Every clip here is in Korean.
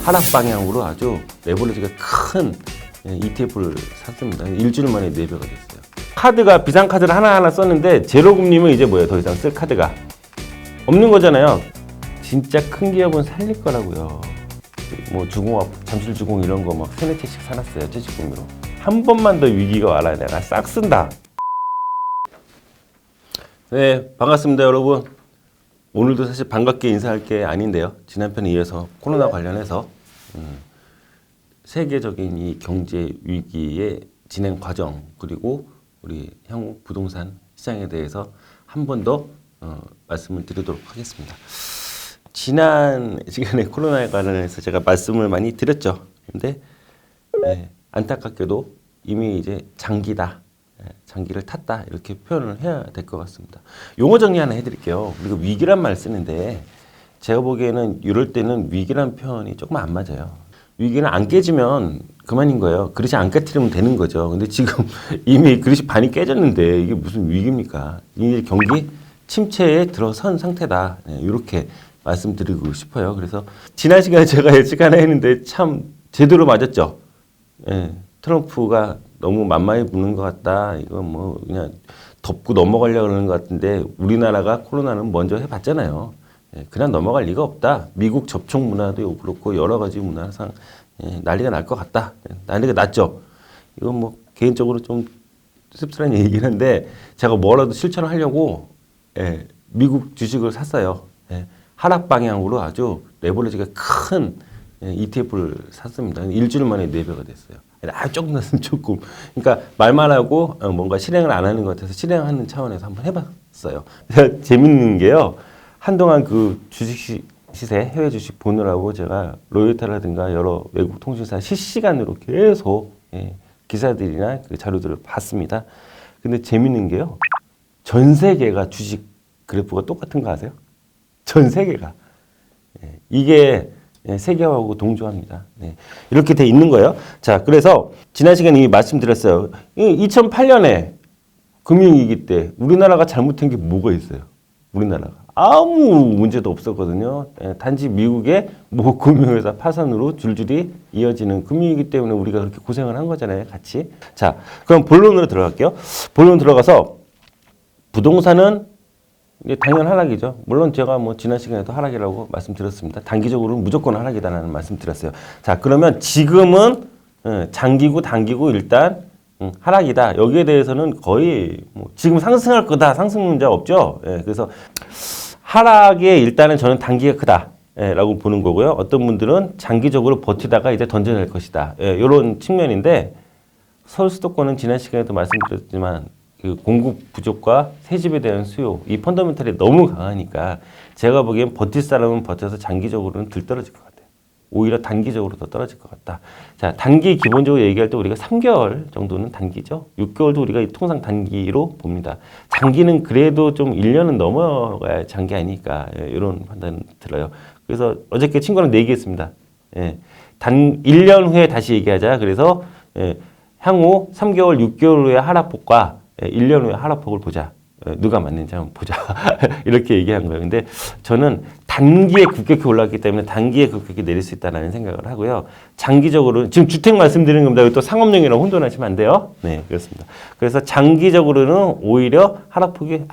하락 방향으로 아주 레버리지가 큰 ETF를 샀습니다. 일주일 만에 4배가 됐어요. 카드가 비상카드를 하나하나 썼는데 제로금리면 이제 뭐예요? 더 이상 쓸 카드가 없는 거잖아요. 진짜 큰 기업은 살릴 거라고요. 뭐 주공업, 잠실주공 이런 거 막 3-4채씩 사놨어요. 퇴직금리로. 한 번만 더 위기가 와라 내가 싹 쓴다. 네, 반갑습니다 여러분. 오늘도 사실 반갑게 인사할 게 아닌데요. 지난 편에 이어서 코로나 관련해서 세계적인 이 경제 위기의 진행 과정 그리고 우리 향후 부동산 시장에 대해서 한 번 더 말씀을 드리도록 하겠습니다. 지난 시간에 코로나에 관련해서 제가 말씀을 많이 드렸죠. 근데 안타깝게도 이미 이제 장기다. 장기를 탔다 이렇게 표현을 해야 될 것 같습니다. 용어 정리 하나 해드릴게요. 우리가 위기란 말 쓰는데 제가 보기에는 이럴 때는 위기란 표현이 조금 안 맞아요. 위기는 안 깨지면 그만인 거예요. 그릇이 안 깨트리면 되는 거죠. 근데 지금 이미 그릇이 반이 깨졌는데 이게 무슨 위기입니까? 이제 경기 침체에 들어선 상태다. 이렇게 말씀드리고 싶어요. 그래서 지난 시간에 제가 예측 하나 했는데 참 제대로 맞았죠. 트럼프가 너무 만만히 부는 것 같다. 이거 뭐 그냥 덮고 넘어가려고 그러는 것 같은데 우리나라가 코로나는 먼저 해봤잖아요. 그냥 넘어갈 리가 없다. 미국 접촉 문화도 그렇고 여러 가지 문화상 난리가 날 것 같다. 난리가 났죠. 이건 뭐 개인적으로 좀 씁쓸한 얘기긴 한데 제가 뭐라도 실천을 하려고 미국 주식을 샀어요. 하락 방향으로 아주 레버리지가 큰 ETF를 샀습니다. 일주일 만에 4배가 됐어요. 조금 났으면 조금. 그러니까 말만 하고 뭔가 실행을 안 하는 것 같아서 실행하는 차원에서 한번 해봤어요. 재밌는 게요. 한동안 그 주식 시세, 해외 주식 보느라고 제가 로이터라든가 여러 외국 통신사 실시간으로 계속 기사들이나 그 자료들을 봤습니다. 근데 재밌는 게요. 전 세계가 주식 그래프가 똑같은 거 아세요? 전 세계가. 이게 세계화하고 동조합니다. 이렇게 돼 있는 거예요. 자, 그래서 지난 시간에 이미 말씀드렸어요. 2008년에 금융위기 때 우리나라가 잘못한 게 뭐가 있어요? 우리나라가 아무 문제도 없었거든요. 단지 미국의 뭐 금융회사 파산으로 줄줄이 이어지는 금융위기 때문에 우리가 그렇게 고생을 한 거잖아요. 같이. 자, 그럼 본론으로 들어갈게요. 본론 들어가서 부동산은 당연 하락이죠. 물론 제가 뭐 지난 시간에도 하락이라고 말씀드렸습니다. 단기적으로는 무조건 하락이다라는 말씀드렸어요. 자, 그러면 지금은 장기고 단기고 일단 하락이다. 여기에 대해서는 거의 뭐 지금 상승할 거다. 상승 문제 없죠. 그래서 하락에 일단은 저는 단기가 크다. 라고 보는 거고요. 어떤 분들은 장기적으로 버티다가 이제 던져낼 것이다. 이런 측면인데 서울 수도권은 지난 시간에도 말씀드렸지만 그 공급 부족과 새집에 대한 수요, 이 펀더멘털이 너무 강하니까 제가 보기엔 버틸 사람은 버텨서 장기적으로는 덜 떨어질 것 같아요. 오히려 단기적으로 더 떨어질 것 같다. 자, 단기 기본적으로 얘기할 때 우리가 3개월 정도는 단기죠. 6개월도 우리가 통상 단기로 봅니다. 장기는 그래도 좀 1년은 넘어가야 장기 아니니까 이런 판단 들어요. 그래서 어저께 친구랑 얘기했습니다. 1년 후에 다시 얘기하자. 그래서 향후 3개월, 6개월 후에 하락폭과 1년 후에 하락폭을 보자. 누가 맞는지 한번 보자. 이렇게 얘기한 거예요. 근데 저는 단기에 급격히 올랐기 때문에 단기에 급격히 내릴 수 있다는 생각을 하고요. 장기적으로는 지금 주택 말씀드리는 겁니다. 또 상업용이랑 혼돈하시면 안 돼요. 네, 그렇습니다. 그래서 장기적으로는 오히려 하락폭이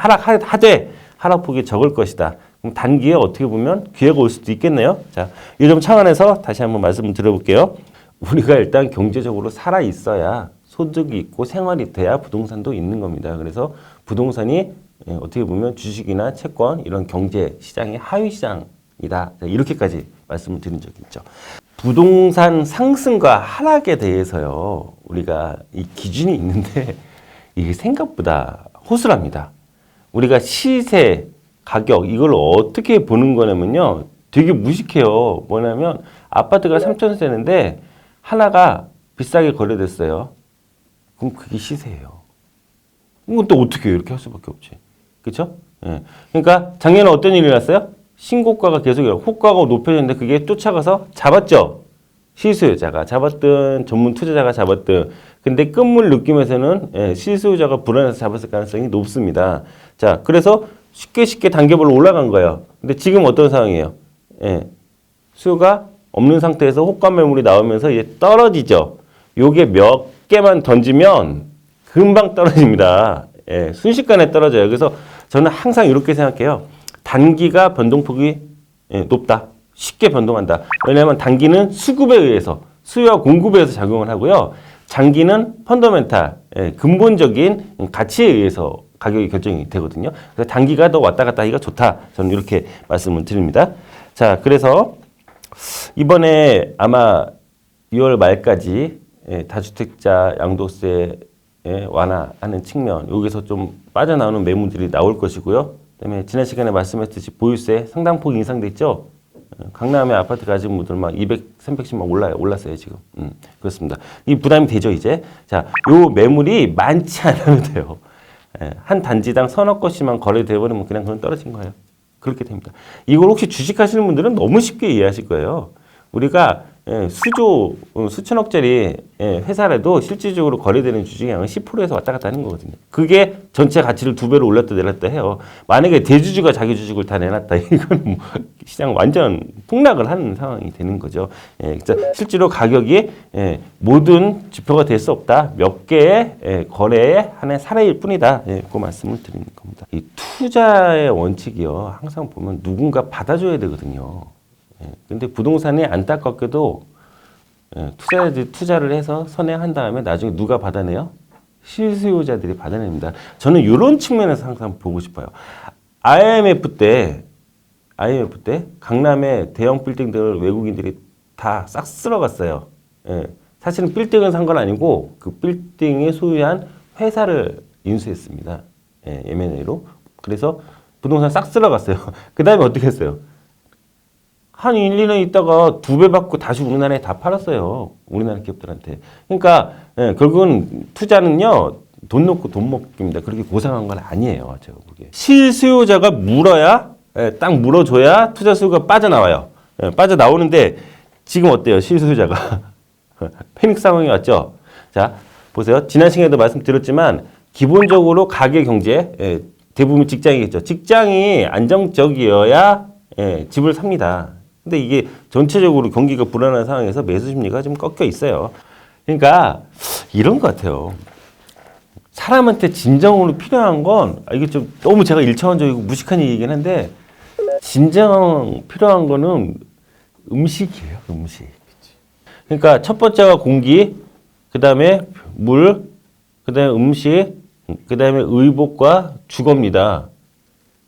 적을 것이다. 그럼 단기에 어떻게 보면 기회가 올 수도 있겠네요. 자, 이 점 차원에서 다시 한번 말씀을 드려볼게요. 우리가 일단 경제적으로 살아 있어야 소득이 있고 생활이 돼야 부동산도 있는 겁니다. 그래서 부동산이 어떻게 보면 주식이나 채권 이런 경제 시장의 하위 시장이다. 이렇게까지 말씀을 드린 적이 있죠. 부동산 상승과 하락에 대해서요. 우리가 이 기준이 있는데 이게 생각보다 허술합니다. 우리가 시세, 가격 이걸 어떻게 보는 거냐면요. 되게 무식해요. 뭐냐면 아파트가 3,000세인데 하나가 비싸게 거래됐어요. 그럼 그게 시세예요. 이건 또 어떻게 해요? 이렇게 할 수밖에 없지. 그렇죠? 그러니까 작년에 어떤 일이 났어요? 신고가가 계속 호가가 높여졌는데 그게 쫓아가서 잡았죠. 실수요자가 잡았든 전문 투자자가 잡았든. 근데 끝물 느낌에서는 실수요자가 불안해서 잡았을 가능성이 높습니다. 자, 그래서 쉽게 단계별로 올라간 거예요. 근데 지금 어떤 상황이에요? 수요가 없는 상태에서 호가 매물이 나오면서 이제 떨어지죠. 요게 몇 개만 던지면 금방 떨어집니다. 예, 순식간에 떨어져요. 그래서 저는 항상 이렇게 생각해요. 단기가 변동폭이 높다. 쉽게 변동한다. 왜냐하면 단기는 수급에 의해서, 수요와 공급에 의해서 작용을 하고요. 장기는 펀더멘탈, 근본적인 가치에 의해서 가격이 결정이 되거든요. 그래서 단기가 더 왔다 갔다 하기가 좋다. 저는 이렇게 말씀을 드립니다. 자, 그래서 이번에 아마 6월 말까지 다주택자 양도세 완화하는 측면, 여기서 좀 빠져나오는 매물들이 나올 것이고요. 그다음에 지난 시간에 말씀했듯이 보유세 상당폭 인상됐죠. 강남의 아파트 가진 분들 막 200, 300씩 막 올랐어요 지금. 그렇습니다. 이 부담이 되죠 이제. 자, 요 매물이 많지 않아도 돼요. 한 단지당 서너 건씩만 거래되어버리면 그냥 그건 떨어진 거예요. 그렇게 됩니다. 이걸 혹시 주식하시는 분들은 너무 쉽게 이해하실 거예요. 우리가 수천억짜리 회사라도 실질적으로 거래되는 주식의 양은 10%에서 왔다 갔다 하는 거거든요. 그게 전체 가치를 2배로 올렸다 내렸다 해요. 만약에 대주주가 자기 주식을 다 내놨다. 이건 뭐 시장 완전 폭락을 하는 상황이 되는 거죠. 실제로 가격이 모든 지표가 될 수 없다. 몇 개의 거래에 한해 사례일 뿐이다. 그 말씀을 드리는 겁니다. 이 투자의 원칙이요. 항상 보면 누군가 받아줘야 되거든요. 근데 부동산이 안타깝게도 투자를 해서 선회한 다음에 나중에 누가 받아내요? 실수요자들이 받아냅니다. 저는 이런 측면에서 항상 보고 싶어요. IMF 때 강남의 대형 빌딩들을 외국인들이 다 싹 쓸어갔어요. 사실은 빌딩은 산 건 아니고 그 빌딩이 소유한 회사를 인수했습니다. M&A로. 그래서 부동산 싹 쓸어갔어요. 그 다음에 어떻게 했어요? 한 1, 2년 있다가 2배 받고 다시 우리나라에 다 팔았어요. 우리나라 기업들한테. 그러니까 결국은 투자는요. 돈 놓고 돈 먹기입니다. 그렇게 고상한 건 아니에요. 제가 보기에. 실수요자가 물어야 딱 물어줘야 투자 수요가 빠져나와요. 빠져나오는데 지금 어때요? 실수요자가. 패닉 상황이 왔죠. 자, 보세요. 지난 시간에도 말씀드렸지만 기본적으로 가계 경제 대부분 직장이겠죠. 직장이 안정적이어야 집을 삽니다. 근데 이게 전체적으로 경기가 불안한 상황에서 매수 심리가 좀 꺾여 있어요. 그러니까 이런 것 같아요. 사람한테 진정으로 필요한 건 이게 좀 너무 제가 일차원적이고 무식한 얘기긴 한데 진정 필요한 거는 음식이에요. 음식. 그러니까 첫 번째가 공기, 그 다음에 물, 그 다음에 음식, 그 다음에 의복과 주거입니다.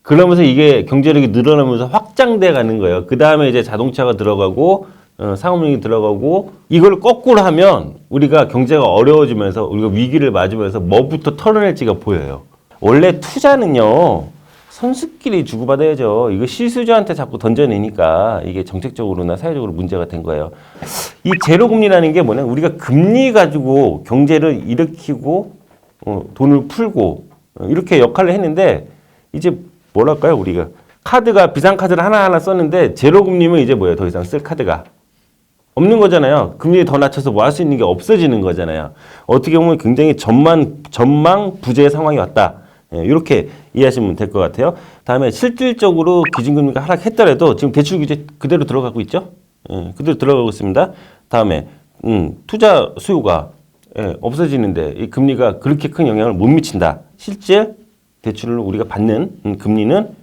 그러면서 이게 경제력이 늘어나면서 확장돼 가는 거예요. 그 다음에 이제 자동차가 들어가고 상업용이 들어가고 이걸 거꾸로 하면 우리가 경제가 어려워지면서 우리가 위기를 맞으면서 뭐부터 털어낼지가 보여요. 원래 투자는요. 선수끼리 주고받아야죠. 이거 실수요자한테 자꾸 던져내니까 이게 정책적으로나 사회적으로 문제가 된 거예요. 이 제로금리라는 게 뭐냐? 우리가 금리 가지고 경제를 일으키고 돈을 풀고 이렇게 역할을 했는데 이제 뭐랄까요, 우리가. 카드가, 비상카드를 하나하나 썼는데, 제로금리면 이제 뭐예요? 더 이상 쓸 카드가 없는 거잖아요. 금리 더 낮춰서 뭐 할 수 있는 게 없어지는 거잖아요. 어떻게 보면 굉장히 전망 부재의 상황이 왔다. 이렇게 이해하시면 될 것 같아요. 다음에 실질적으로 기준금리가 하락했더라도 지금 대출 규제 그대로 들어가고 있죠? 그대로 들어가고 있습니다. 다음에, 투자 수요가 없어지는데 이 금리가 그렇게 큰 영향을 못 미친다. 실제 대출을 우리가 받는 금리는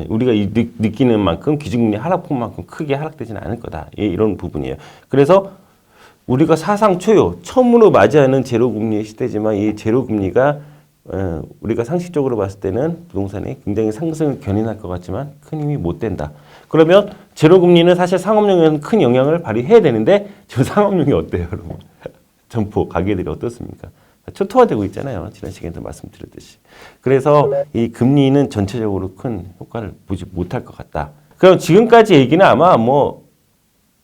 우리가 느끼는 만큼 기준금리 하락폭만큼 크게 하락되지는 않을 거다. 이런 부분이에요. 그래서 우리가 사상 초유, 처음으로 맞이하는 제로금리의 시대지만 이 제로금리가 우리가 상식적으로 봤을 때는 부동산이 굉장히 상승을 견인할 것 같지만 큰 힘이 못 된다. 그러면 제로금리는 사실 상업용에는 큰 영향을 발휘해야 되는데 지금 상업용이 어때요, 여러분? 점포 가게들이 어떻습니까? 초토화되고 있잖아요. 지난 시간에도 말씀드렸듯이. 그래서 이 금리는 전체적으로 큰 효과를 보지 못할 것 같다. 그럼 지금까지 얘기는 아마 뭐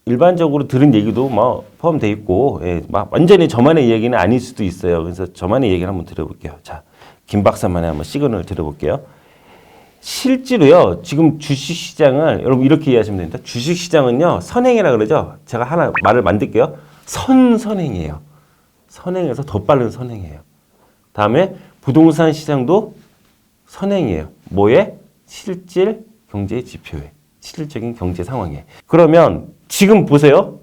일반적으로 들은 얘기도 뭐 포함되어 있고, 막 완전히 저만의 얘기는 아닐 수도 있어요. 그래서 저만의 얘기를 한번 들어볼게요. 자, 김 박사만의 한번 시그널을 들어볼게요. 실제로요, 지금 주식시장을 여러분 이렇게 이해하시면 됩니다. 주식시장은요, 선행이라 그러죠. 제가 하나 말을 만들게요. 선행이에요. 선행에서 더 빠른 선행이에요. 다음에 부동산 시장도 선행이에요. 뭐에? 실질 경제 지표에. 실질적인 경제 상황에. 그러면 지금 보세요.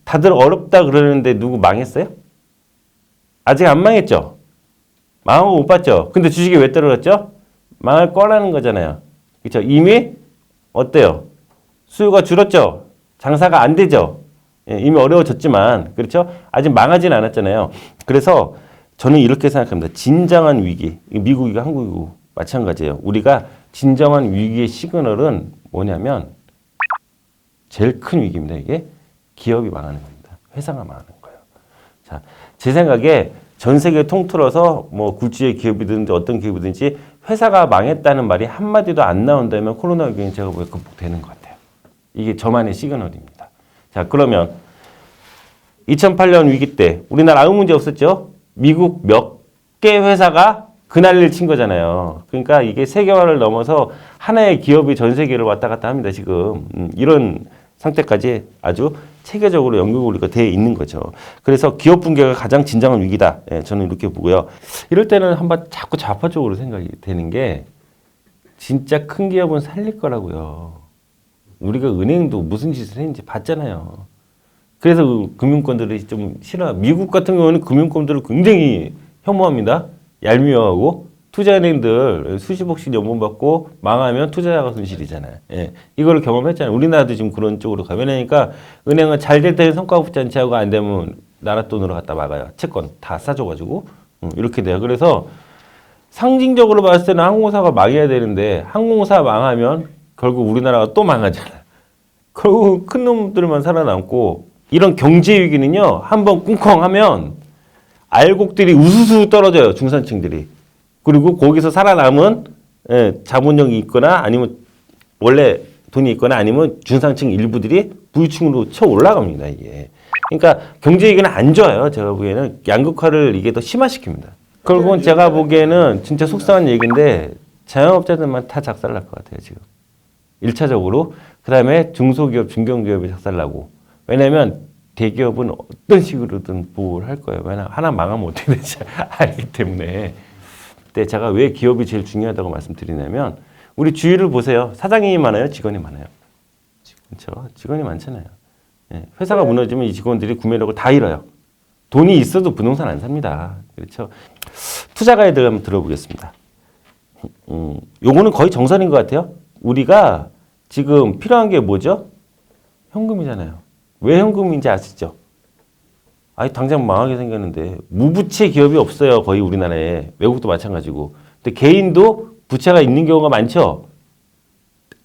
다들 어렵다 그러는데 누구 망했어요? 아직 안 망했죠? 망한 거 못 봤죠? 근데 주식이 왜 떨어졌죠? 망할 거라는 거잖아요. 그렇죠? 이미 어때요? 수요가 줄었죠? 장사가 안 되죠? 예, 이미 어려워졌지만 그렇죠? 아직 망하진 않았잖아요. 그래서 저는 이렇게 생각합니다. 진정한 위기, 미국이고 한국이고 마찬가지예요. 우리가 진정한 위기의 시그널은 뭐냐면 제일 큰 위기입니다. 이게 기업이 망하는 겁니다. 회사가 망하는 거예요. 자, 제 생각에 전 세계 통틀어서 뭐 굴지의 기업이든지 어떤 기업이든지 회사가 망했다는 말이 한마디도 안 나온다면 코로나 위기는 제가 보기에 극복되는 것 같아요. 이게 저만의 시그널입니다. 자, 그러면 2008년 위기 때 우리나라 아무 문제 없었죠? 미국 몇 개 회사가 그 난리를 친 거잖아요. 그러니까 이게 세계화를 넘어서 하나의 기업이 전 세계를 왔다 갔다 합니다. 지금 이런 상태까지 아주 체계적으로 연결고리가 되어 있는 거죠. 그래서 기업 붕괴가 가장 진정한 위기다. 예, 저는 이렇게 보고요. 이럴 때는 한번 자꾸 좌파적으로 생각이 되는 게 진짜 큰 기업은 살릴 거라고요. 우리가 은행도 무슨 짓을 했는지 봤잖아요. 그래서 금융권들이 좀 싫어. 미국 같은 경우는 금융권들을 굉장히 혐오합니다. 얄미워하고 투자은행들 수십억씩 연봉 받고 망하면 투자자가 손실이잖아요. 예. 이거를 경험했잖아요. 우리나라도 지금 그런 쪽으로 가면 하니까 은행은 잘 될 때는 성과 잔치하고 안 되면 나라 돈으로 갖다 막아요. 채권 다 싸줘가지고 이렇게 돼요. 그래서 상징적으로 봤을 때는 항공사가 망해야 되는데 항공사 망하면 결국 우리나라가 또 망하잖아요. 결국 큰 놈들만 살아남고 이런 경제 위기는요. 한번 꿍컹하면 알곡들이 우수수 떨어져요. 중산층들이. 그리고 거기서 살아남은 자본력이 있거나 아니면 원래 돈이 있거나 아니면 중상층 일부들이 부유층으로 쳐 올라갑니다. 이게. 그러니까 경제 위기는 안 좋아요. 제가 보기에는 양극화를 이게 더 심화시킵니다. 결국은 제가 보기에는 진짜 속상한 얘기인데 자영업자들만 다 작살날 것 같아요. 지금. 1차적으로. 그 다음에 중소기업, 중견기업이 작살나고. 왜냐면 대기업은 어떤 식으로든 보호를 할 거예요. 왜냐면 하나 망하면 어떻게 될지 알기 때문에. 근데 제가 왜 기업이 제일 중요하다고 말씀드리냐면 우리 주위를 보세요. 사장님이 많아요? 직원이 많아요? 그렇죠? 직원이 많잖아요. 예, 회사가 무너지면 이 직원들이 구매력을 다 잃어요. 돈이 있어도 부동산 안 삽니다. 그렇죠? 투자 가이드 한번 들어보겠습니다. 요거는 거의 정설인 것 같아요. 우리가 지금 필요한 게 뭐죠? 현금이잖아요. 왜 현금인지 아시죠? 아니 당장 망하게 생겼는데 무부채 기업이 없어요. 거의 우리나라에. 외국도 마찬가지고. 근데 개인도 부채가 있는 경우가 많죠.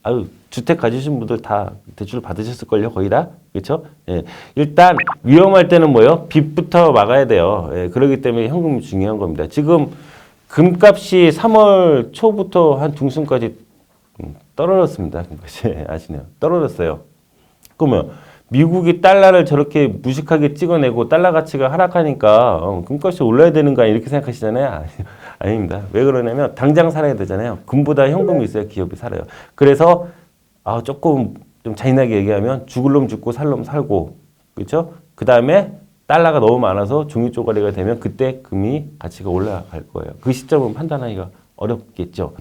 아유 주택 가지신 분들 다 대출 받으셨을걸요. 거의 다. 그렇죠? 예. 일단 위험할 때는 뭐예요? 빚부터 막아야 돼요. 예. 그렇기 때문에 현금이 중요한 겁니다. 지금 금값이 3월 초부터 한 중순까지 떨어졌습니다. 금값이 아시네요. 떨어졌어요. 그러면 미국이 달러를 저렇게 무식하게 찍어내고 달러 가치가 하락하니까 금값이 올라야 되는가 이렇게 생각하시잖아요. 아닙니다. 왜 그러냐면 당장 살아야 되잖아요. 금보다 현금이 있어야 기업이 살아요. 그래서 조금 좀 잔인하게 얘기하면 죽을 놈 죽고 살 놈 살고 그렇죠? 그 다음에 달러가 너무 많아서 종이 쪼가리가 되면 그때 금이 가치가 올라갈 거예요. 그 시점은 판단하기가 어렵겠죠.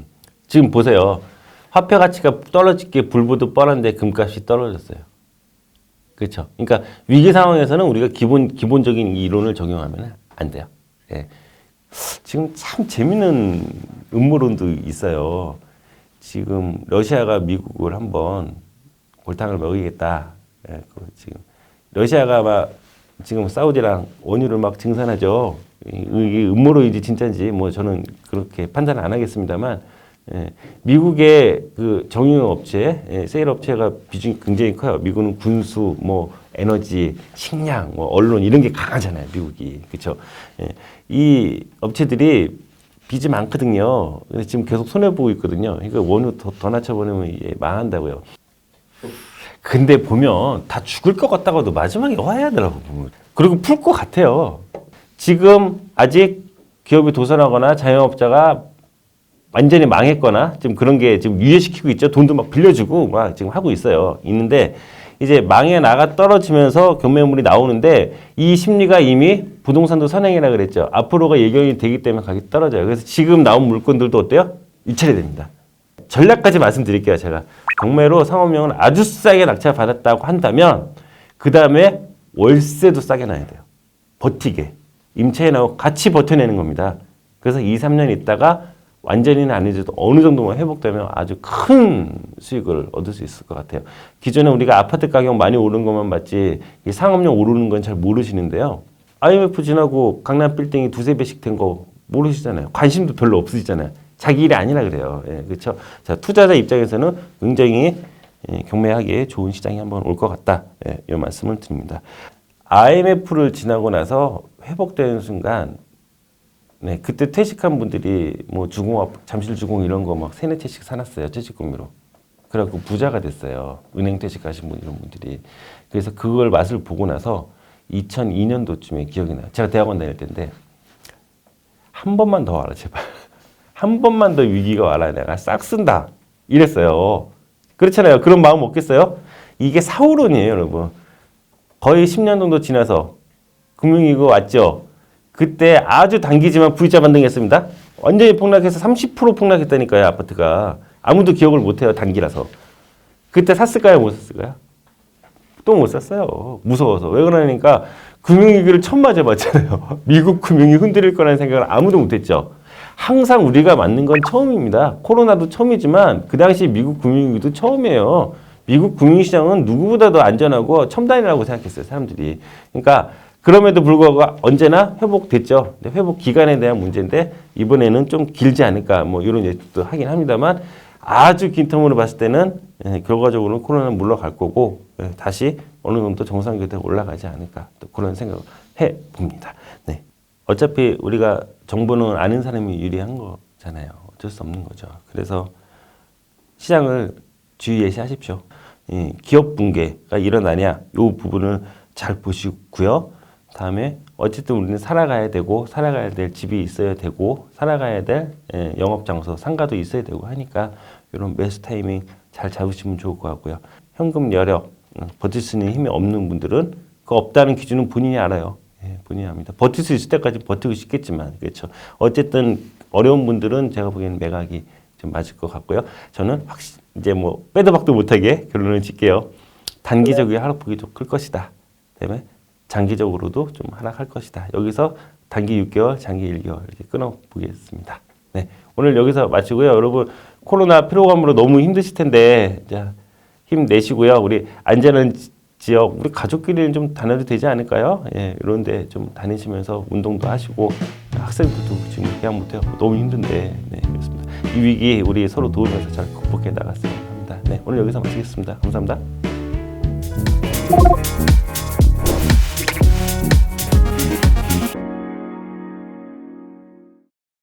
지금 보세요. 화폐 가치가 떨어지게 불보듯 뻔한데 금값이 떨어졌어요. 그렇죠. 그러니까 위기 상황에서는 우리가 기본적인 이론을 적용하면 안 돼요. 예. 지금 참 재밌는 음모론도 있어요. 지금 러시아가 미국을 한번 골탕을 먹이겠다. 예. 지금 러시아가 막 지금 사우디랑 원유를 막 증산하죠. 이게 음모론인지 진짜인지 뭐 저는 그렇게 판단을 안 하겠습니다만. 예, 미국의 그 정유업체, 세일 업체가 비중이 굉장히 커요. 미국은 군수, 뭐 에너지, 식량, 뭐 언론 이런 게 강하잖아요. 미국이 그렇죠. 예, 이 업체들이 빚이 많거든요. 근데 지금 계속 손해 보고 있거든요. 그러니까 원유 더 낮춰보내면 이게 망한다고요. 근데 보면 다 죽을 것 같다가도 마지막에 화해하더라고. 그리고 풀 것 같아요. 지금 아직 기업이 도산하거나 자영업자가 완전히 망했거나 지금 그런 게 지금 유예시키고 있죠. 돈도 막 빌려주고 막 지금 하고 있어요. 있는데 이제 망해 나가 떨어지면서 경매물이 나오는데 이 심리가 이미 부동산도 선행이라 그랬죠. 앞으로가 예견이 되기 때문에 가격이 떨어져요. 그래서 지금 나온 물건들도 어때요? 유찰이 됩니다. 전략까지 말씀드릴게요. 제가 경매로 상업용을 아주 싸게 낙찰받았다고 한다면 그 다음에 월세도 싸게 놔야 돼요. 버티게. 임차에 나오고 같이 버텨내는 겁니다. 그래서 2, 3년 있다가 완전히는 아니어도 어느 정도만 회복되면 아주 큰 수익을 얻을 수 있을 것 같아요. 기존에 우리가 아파트 가격 많이 오른 것만 봤지 이 상업용 오르는 건 잘 모르시는데요. IMF 지나고 강남 빌딩이 두세 배씩 된 거 모르시잖아요. 관심도 별로 없으시잖아요. 자기 일이 아니라 그래요. 예, 그렇죠. 자, 투자자 입장에서는 굉장히 경매하기에 좋은 시장이 한번 올 것 같다. 예, 이 말씀을 드립니다. IMF를 지나고 나서 회복되는 순간 네, 그때 퇴직한 분들이 뭐 주공업, 잠실주공 이런 거 막 세네 채씩 사놨어요. 퇴직금으로. 그래갖고 부자가 됐어요. 은행 퇴직하신 분 이런 분들이. 그래서 그걸 맛을 보고 나서 2002년도쯤에 기억이 나요. 제가 대학원 다닐 때인데 한 번만 더 와라 제발. 한 번만 더 위기가 와라 내가 싹 쓴다. 이랬어요. 그렇잖아요. 그런 마음 없겠어요? 이게 사후론이에요 여러분. 거의 10년 정도 지나서 금융위기가 왔죠. 그때 아주 단기지만 V자 반등했습니다. 완전히 폭락해서 30% 폭락했다니까요. 아파트가. 아무도 기억을 못해요. 단기라서. 그때 샀을까요? 못 샀을까요? 또 못 샀어요. 무서워서. 왜 그러니까 금융위기를 처음 맞아봤잖아요. 미국 금융이 흔들릴 거라는 생각을 아무도 못했죠. 항상 우리가 맞는 건 처음입니다. 코로나도 처음이지만 그 당시 미국 금융위기도 처음이에요. 미국 금융시장은 누구보다도 안전하고 첨단이라고 생각했어요. 사람들이. 그러니까 그럼에도 불구하고 언제나 회복됐죠. 근데 회복 기간에 대한 문제인데 이번에는 좀 길지 않을까 뭐 이런 예측도 하긴 합니다만 아주 긴 텀으로 봤을 때는 결과적으로는 코로나는 물러갈 거고 다시 어느 정도 정상 궤도에 올라가지 않을까 또 그런 생각을 해봅니다. 네. 어차피 우리가 정보는 아는 사람이 유리한 거잖아요. 어쩔 수 없는 거죠. 그래서 시장을 주의 예시하십시오. 기업 붕괴가 일어나냐 이 부분을 잘 보시고요. 다음에 어쨌든 우리는 살아가야 되고 살아가야 될 집이 있어야 되고 살아가야 될 영업 장소 상가도 있어야 되고 하니까 이런 매수 타이밍 잘 잡으시면 좋을 것 같고요. 현금 여력 버틸 수 있는 힘이 없는 분들은 그 없다는 기준은 본인이 알아요. 본인이 압니다. 버틸 수 있을 때까지 버티고 싶겠지만 그렇죠. 어쨌든 어려운 분들은 제가 보기에는 매각이 좀 맞을 것 같고요. 저는 이제 뭐 빼도 박도 못하게 결론을 짓게요. 단기적인 하락폭이 좀 클 것이다. 그다음에 장기적으로도 좀 하락할 것이다. 여기서 단기 6개월, 장기 1개월 이렇게 끊어보겠습니다. 네, 오늘 여기서 마치고요. 여러분 코로나 피로감으로 너무 힘드실 텐데 자, 힘내시고요. 우리 안전한 지역, 우리 가족끼리는 좀 다녀도 되지 않을까요? 예, 이런데 좀 다니시면서 운동도 하시고 학생들도 지금 계약 못해요. 너무 힘든데 네, 그렇습니다. 이 위기 우리 서로 도우면서 잘 극복해 나갔으면 합니다. 네, 오늘 여기서 마치겠습니다. 감사합니다.